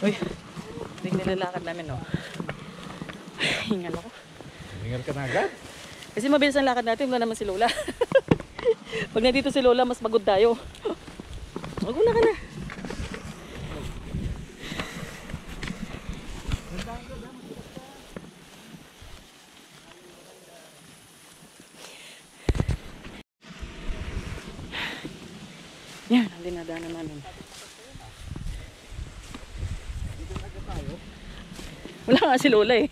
Uy, hindi nilalakad namin, no? Hingal ako. Hingal ka na agad? Kasi mabilis ang lakad natin, wala naman si Lola. Pag nandito si Lola, mas magod tayo. Maguna ka na. Yan, ang dinadaanan namin. Wala nga si Lola eh.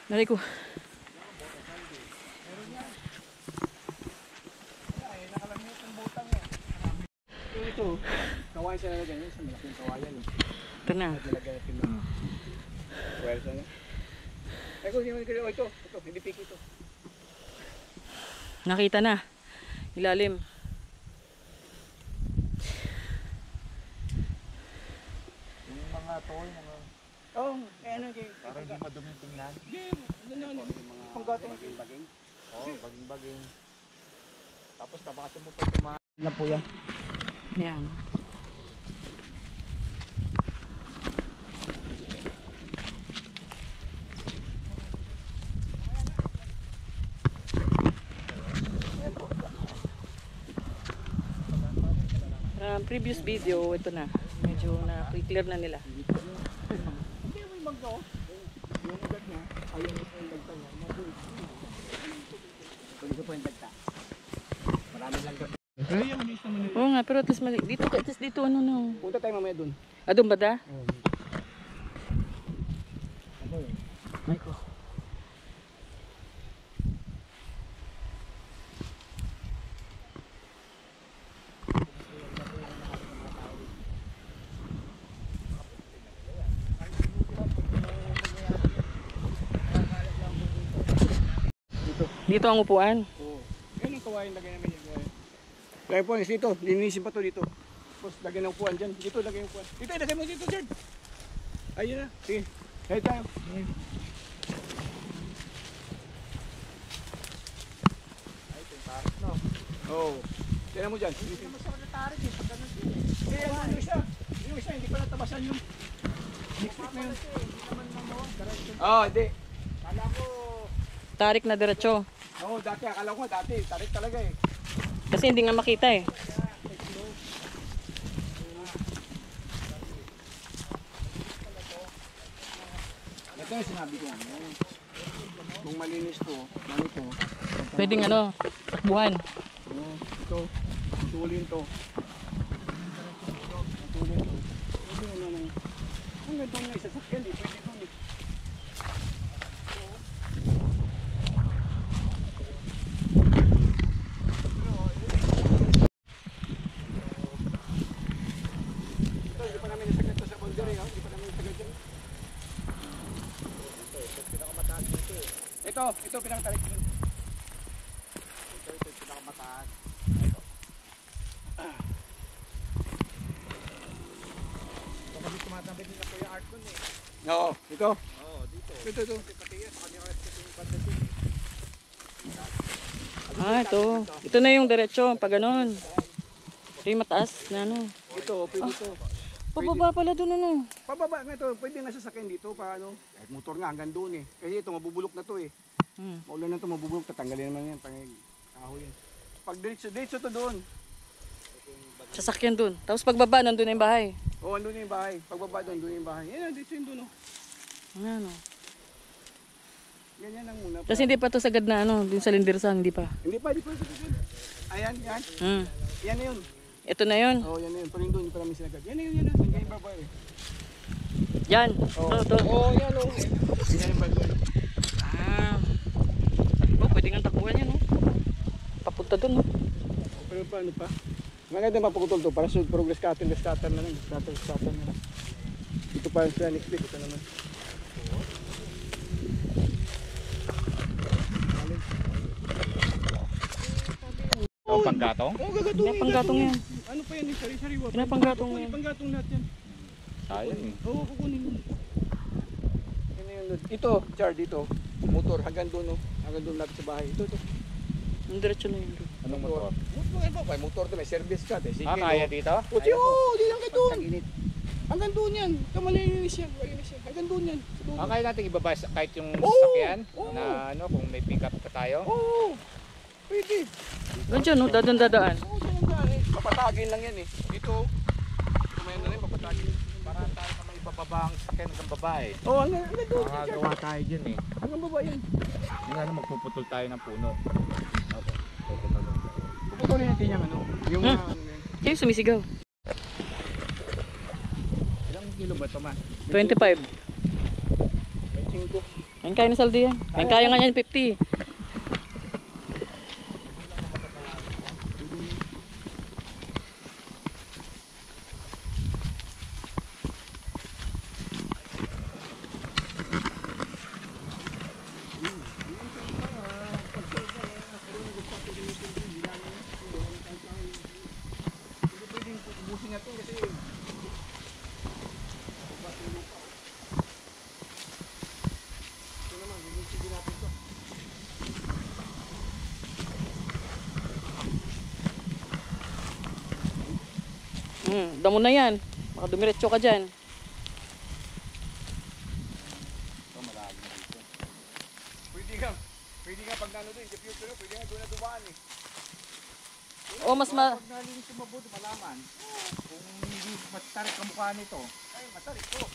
Nari ko. Ito, kawain sa nalagyan yun. Sa malaking kawayan. Ito na. Nalagyan natin ng pwersa niya. Ay ko, ito, hindi piki ito. Nakita na. Ilalim. Yung mga toy, mga... Oh, ano kayo? Parang hindi maduming tingnan. Ano? Panggatong. Baging-baging. Oo, baging-baging. Tapos tabasan mo pa tumahan na po yan. Yan. Previous video, ito na. Medyo na-clear na nila. Hindi mo yung bagto. Yung ugat niya, ayaw mo po yung bagto niya. Kung ito po yung bagta. Marami lang gabi. Oo nga, pero at least dito ano no. Punta tayo mamaya dun. Doon ba da? Ay ko. Dito ang upuan. Oo. Yan ang kawain, lagay namin yung kawain. Lagay po, dito. Linisin pa to dito. Tapos lagay ng upuan dyan. Dito lagay yung upuan. Dito, lagay mo dito, Jerd. Ayun na. Sige. Kahit tayo. Ay, ito yung tarik, no? Oo. Tignan mo dyan. Hindi mo sa tarik eh. Pag ganun siya. Eh, ano siya? Yung isa, hindi pa natabasan yung... Next na yun. Oo, hindi. Kala ko... Tarik na diretso. Oo, dati. Akala ko dati. Tarik talaga eh. Kasi hindi nga makita eh. Ito yung sinabi ko. Kung malinis to, ganito. Pwedeng ano, takbuhan. Ito, tulin to. Tulin to. Pwede mo naman. Ang ganda nga isasakyan eh. Pwede to eh. Hindi pa namin nasagad to sa boundary. Hindi pa namin nasagad dyan. Ito pinakatarik. Ito pinakamataas. Ito. Ito kasi tumatambit din ako yung art ko eh. Oo, ito. Oo, dito. Ito. Pati yan, sa kanila ito yung pagdating. Ito. Ito na yung diretso, pag ganon. Ito yung mataas na ano. Ito, pwede ito. Pababa pala doon ano. Pababa nga ito, pwede nga sasakyan dito paano? Kahit motor nga hanggang doon eh. Kasi ito mabubulok na to eh. Maulan na ito mabubulok, tatanggalin naman yan, kahoy yan. Pag diretso to doon. Sasakyan doon. Tapos pagbaba, nandun na yung bahay. Oo, andun na yung bahay. Pagbaba doon, doon yung bahay. Yan, diretso yun doon oh. Ano? Ganyan lang muna. Kasi hindi pa to sagad na ano, dun sa Lindirsan, hindi pa. Hindi pa. Ayan, yan. Yan na yun. Ito na yun. Oo, yan na yun. Paling doon, hindi pa namin sinagad. Yan na yun. Yan yung babae. Yan. Ito. Oo, yan o. Yan yung babae. Pwede nga takbuhan yan, no? Papunta dun, no? Pero paano pa? Maganda mapagutol to para sa progress cutter na lang. Scatter na lang. Ito pa sa next week. Ito naman. Oh, panggatong? Oo, gagatong. Panggatong yan. Ano pa yan? Sari-sariwa. Pinapanggatong yan. Panggatong lahat yan. Sayang eh. Oo, kukunin mo. Ito, Char, dito. motor hanggang doon, no? Hanggang doon lapit sa bahay. Ito. Ang diretso na yun. Anong motor? May motor to, may service ka. Sige, Kaya no? dito? O, di lang kayo doon. Tag-init. Hanggang doon yan. Kamalinis yan. Hanggang doon yan. Sa dulo. Kaya natin ibaba kahit yung Oo, sasakyan oo. na ano kung may pick up pa tayo. Oo. Pwede. Ganyan, no? Dadaan. Oo, dyan ang daan eh. Papatagin lang yan eh. Dito. Kumayan na rin, papatagin. Para tayo na may bababa ang sasakyan ng babae. Oo, hanggang doon. Makagawa tayo dyan eh. Hanggang baba yan. Yung ano, magpuputol tayo ng puno. Opo. Puputol lang tayo. Puputulin natin yung ano. Yung ano yan. Kayo sumisigaw. Ilang kilo ba ito, ma? 25. 25. Ayun kaya na saldi yan. Ayun kaya nga yan 50. Pwedeng ubusin natin kasi ito naman, sige natin ito. Damo na yan. Baka dumiretso ka dyan. Ito malalim dito. Pwede nga pag nano doon, sa future, pwede nga doon na dumaan eh. O mas ma... Pag nalinis yung mabuti, malaman. Kung hindi mas-tarik ang mukha nito. Ay, masarik to.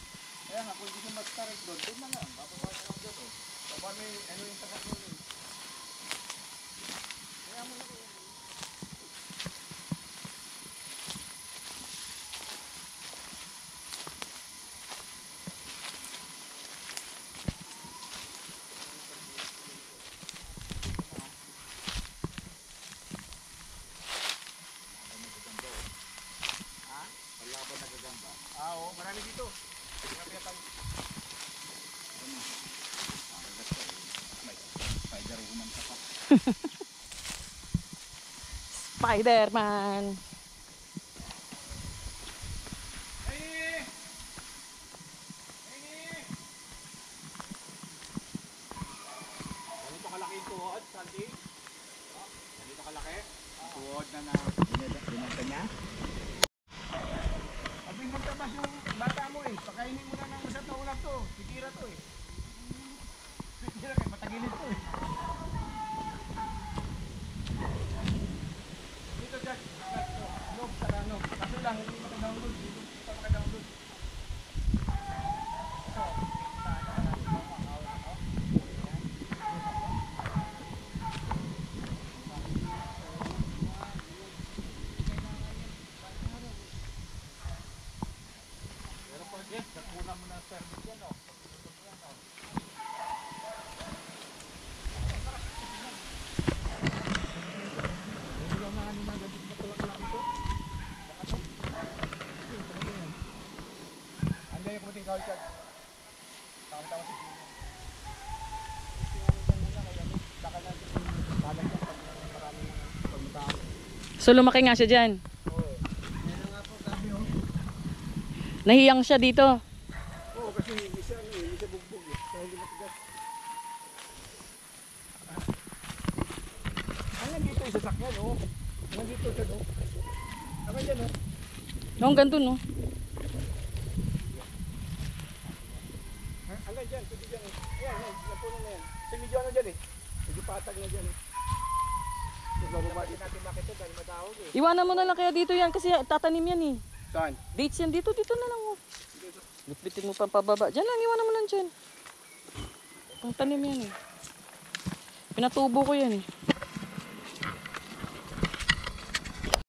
Kaya nga, kung hindi siya mas-tarik doon, doon na nga. Bababa na lang doon. Baba may ano yung takat doon eh. Kaya mo na ko. Palaban na gagamba. Oo, marami dito. Marami yata. May spider woman ka pa. Spider-Man. Ay! Ganito kalaki yung tuhod, Sandy? Ganito kalaki? Tuhod na na binenta niya. Abing magtabas yung bata mo eh. Pakainin mo na ng masat na ulam to. Titira to eh. Titira kahit matagilid to eh. Dito dyan. Loob sa ano. Kaso lang, hindi maka-download. Dito pa maka-download. Pero pag yes, nakuha mo ng service yan o. Anday yung puting kawal chat. Tama-tama si Pino. Bakal natin yung balag yan pag marami ng pagmutao. So lumaki nga siya dyan. Oo. Meron nga po sabi oh. Nahiyang siya dito. Oo, kasi hindi siya ano eh, hindi siya bugbog eh. Kaya hindi matigas. Hanggang dito yung sasakyan oh. Hanggang dito siya oh. Hanggang dyan oh. Noong ganito, no? Hanggang dyan, pwede dyan eh. Ayan, yan, napuno na yan. Kasi medyo ano dyan eh. Medyo patag na dyan eh. Bababa din natin bakit ito dahil matawag eh. Iwanan mo na lang kaya dito yan kasi tatanim yan eh. Saan? Dates yan dito, dito na lang oh. Bitbitin mo pa pababa. Diyan lang, iwanan mo lang dyan. Ang tanim yan eh. Pinatubo ko yan eh.